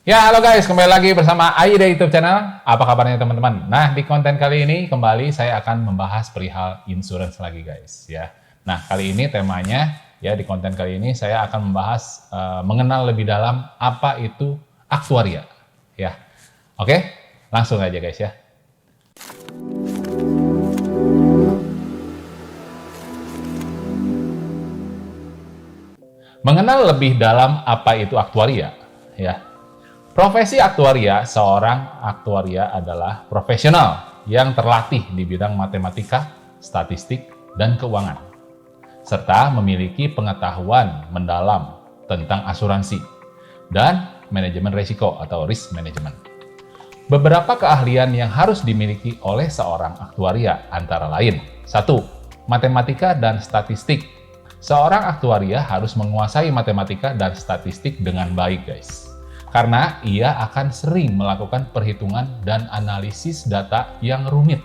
Ya, halo guys, kembali lagi bersama AIDA YouTube channel. Apa kabarnya teman-teman? Nah, di konten kali ini kembali saya akan membahas perihal insurance lagi guys, ya. Nah, kali ini temanya, ya di konten kali ini saya akan membahas mengenal lebih dalam apa itu aktuaria, ya. Oke, langsung aja guys ya. Mengenal lebih dalam apa itu aktuaria, ya. Profesi aktuaria, seorang aktuaria adalah profesional yang terlatih di bidang matematika, statistik, dan keuangan, serta memiliki pengetahuan mendalam tentang asuransi dan manajemen risiko atau risk management. Beberapa keahlian yang harus dimiliki oleh seorang aktuaria antara lain: 1. Matematika dan statistik. Seorang aktuaria harus menguasai matematika dan statistik dengan baik, guys. Karena ia akan sering melakukan perhitungan dan analisis data yang rumit.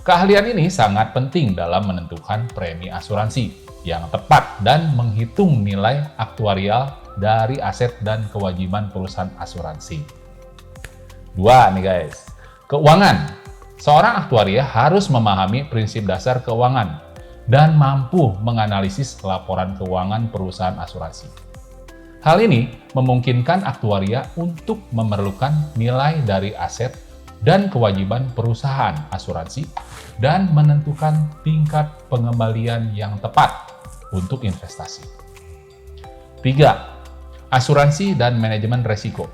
Keahlian ini sangat penting dalam menentukan premi asuransi yang tepat dan menghitung nilai aktuarial dari aset dan kewajiban perusahaan asuransi. 2 nih guys, keuangan. Seorang aktuaria harus memahami prinsip dasar keuangan dan mampu menganalisis laporan keuangan perusahaan asuransi. Hal ini memungkinkan aktuaria untuk memerlukan nilai dari aset dan kewajiban perusahaan asuransi dan menentukan tingkat pengembalian yang tepat untuk investasi. 3. Asuransi dan manajemen risiko.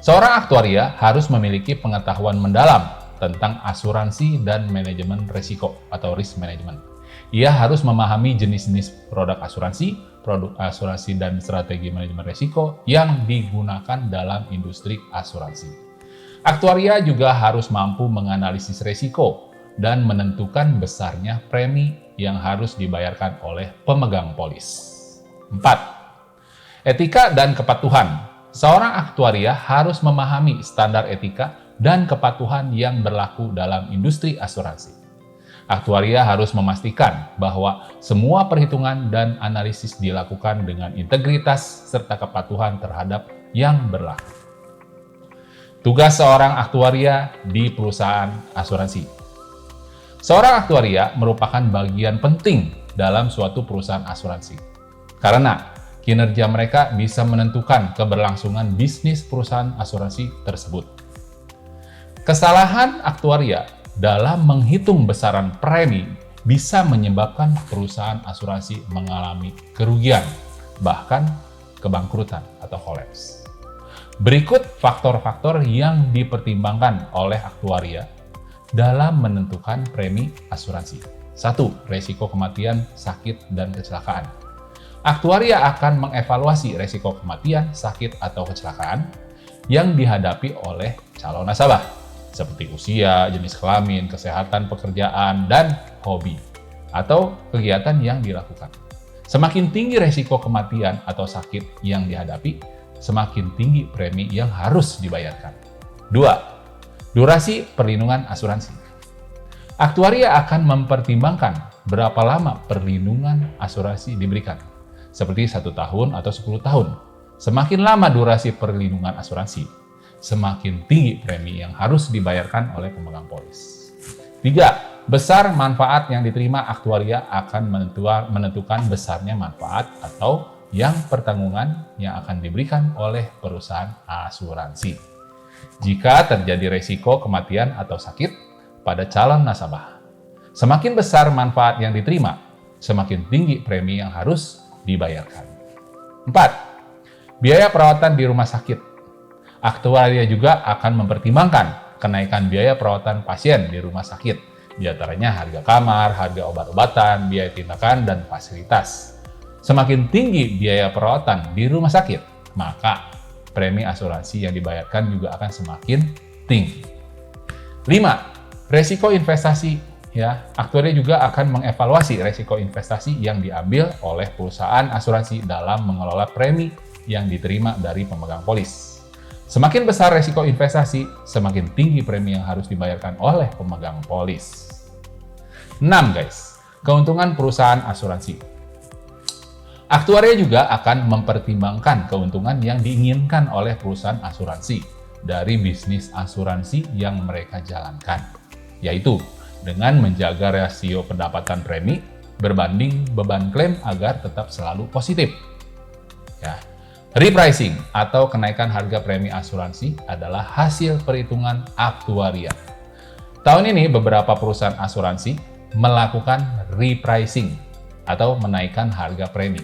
Seorang aktuaria harus memiliki pengetahuan mendalam tentang asuransi dan manajemen risiko atau risk management. Ia harus memahami jenis-jenis produk asuransi dan strategi manajemen risiko yang digunakan dalam industri asuransi. Aktuaria juga harus mampu menganalisis risiko dan menentukan besarnya premi yang harus dibayarkan oleh pemegang polis. 4. Etika dan kepatuhan. Seorang aktuaria harus memahami standar etika dan kepatuhan yang berlaku dalam industri asuransi. Aktuaria harus memastikan bahwa semua perhitungan dan analisis dilakukan dengan integritas serta kepatuhan terhadap yang berlaku. Tugas seorang aktuaria di perusahaan asuransi. Seorang aktuaria merupakan bagian penting dalam suatu perusahaan asuransi, karena kinerja mereka bisa menentukan keberlangsungan bisnis perusahaan asuransi tersebut. Kesalahan aktuaria dalam menghitung besaran premi bisa menyebabkan perusahaan asuransi mengalami kerugian, bahkan kebangkrutan atau kolaps. Berikut faktor-faktor yang dipertimbangkan oleh aktuaria dalam menentukan premi asuransi. 1. Risiko kematian, sakit, dan kecelakaan. Aktuaria akan mengevaluasi risiko kematian, sakit, atau kecelakaan yang dihadapi oleh calon nasabah, seperti usia, jenis kelamin, kesehatan pekerjaan, dan hobi, atau kegiatan yang dilakukan. Semakin tinggi risiko kematian atau sakit yang dihadapi, semakin tinggi premi yang harus dibayarkan. 2. Durasi perlindungan asuransi. Aktuaria akan mempertimbangkan berapa lama perlindungan asuransi diberikan, seperti 1 tahun atau 10 tahun. Semakin lama durasi perlindungan asuransi, semakin tinggi premi yang harus dibayarkan oleh pemegang polis. 3. Besar manfaat yang diterima. Aktuaria akan menentukan besarnya manfaat atau yang pertanggungan yang akan diberikan oleh perusahaan asuransi jika terjadi risiko kematian atau sakit pada calon nasabah. Semakin besar manfaat yang diterima, semakin tinggi premi yang harus dibayarkan. 4. Biaya perawatan di rumah sakit. Aktuaria juga akan mempertimbangkan kenaikan biaya perawatan pasien di rumah sakit, di antaranya harga kamar, harga obat-obatan, biaya tindakan, dan fasilitas. Semakin tinggi biaya perawatan di rumah sakit, maka premi asuransi yang dibayarkan juga akan semakin tinggi. 5. Risiko investasi. Aktuaria juga akan mengevaluasi risiko investasi yang diambil oleh perusahaan asuransi dalam mengelola premi yang diterima dari pemegang polis. Semakin besar risiko investasi, semakin tinggi premi yang harus dibayarkan oleh pemegang polis. 6 guys, keuntungan perusahaan asuransi. Aktuaria juga akan mempertimbangkan keuntungan yang diinginkan oleh perusahaan asuransi dari bisnis asuransi yang mereka jalankan, yaitu dengan menjaga rasio pendapatan premi berbanding beban klaim agar tetap selalu positif. Ya. Repricing atau kenaikan harga premi asuransi adalah hasil perhitungan aktuaria. Tahun ini beberapa perusahaan asuransi melakukan repricing atau menaikkan harga premi.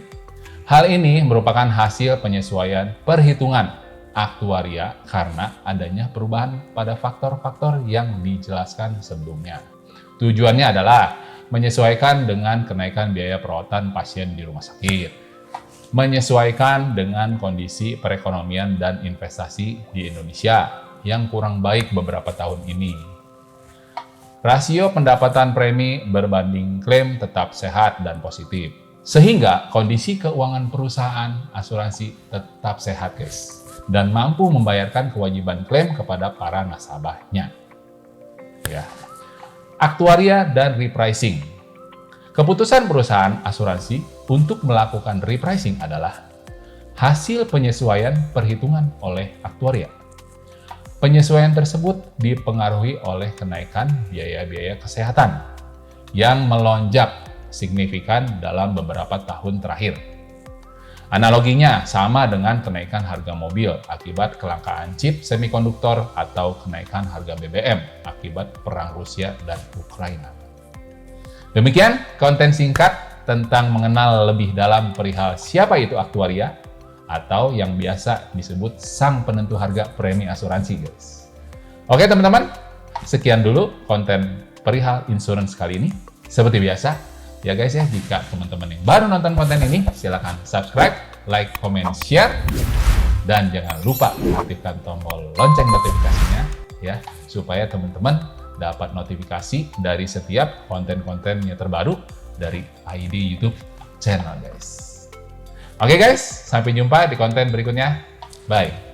Hal ini merupakan hasil penyesuaian perhitungan aktuaria karena adanya perubahan pada faktor-faktor yang dijelaskan sebelumnya. Tujuannya adalah menyesuaikan dengan kenaikan biaya perawatan pasien di rumah sakit, menyesuaikan dengan kondisi perekonomian dan investasi di Indonesia yang kurang baik beberapa tahun ini. Rasio pendapatan premi berbanding klaim tetap sehat dan positif, sehingga kondisi keuangan perusahaan asuransi tetap sehat, guys, dan mampu membayarkan kewajiban klaim kepada para nasabahnya. Ya. Aktuaria dan repricing. Keputusan perusahaan asuransi untuk melakukan repricing adalah hasil penyesuaian perhitungan oleh aktuaria. Penyesuaian tersebut dipengaruhi oleh kenaikan biaya-biaya kesehatan yang melonjak signifikan dalam beberapa tahun terakhir. Analoginya sama dengan kenaikan harga mobil akibat kelangkaan chip semikonduktor atau kenaikan harga BBM akibat perang Rusia dan Ukraina. Demikian konten singkat tentang mengenal lebih dalam perihal siapa itu aktuaria atau yang biasa disebut sang penentu harga premi asuransi, guys. Oke teman-teman, sekian dulu konten perihal insurance kali ini. Seperti biasa, ya guys ya, jika teman-teman yang baru nonton konten ini, silakan subscribe, like, comment, share, dan jangan lupa aktifkan tombol lonceng notifikasinya ya, supaya teman-teman dapat notifikasi dari setiap konten-kontennya terbaru dari ID YouTube channel, guys. Oke guys, sampai jumpa di konten berikutnya. Bye.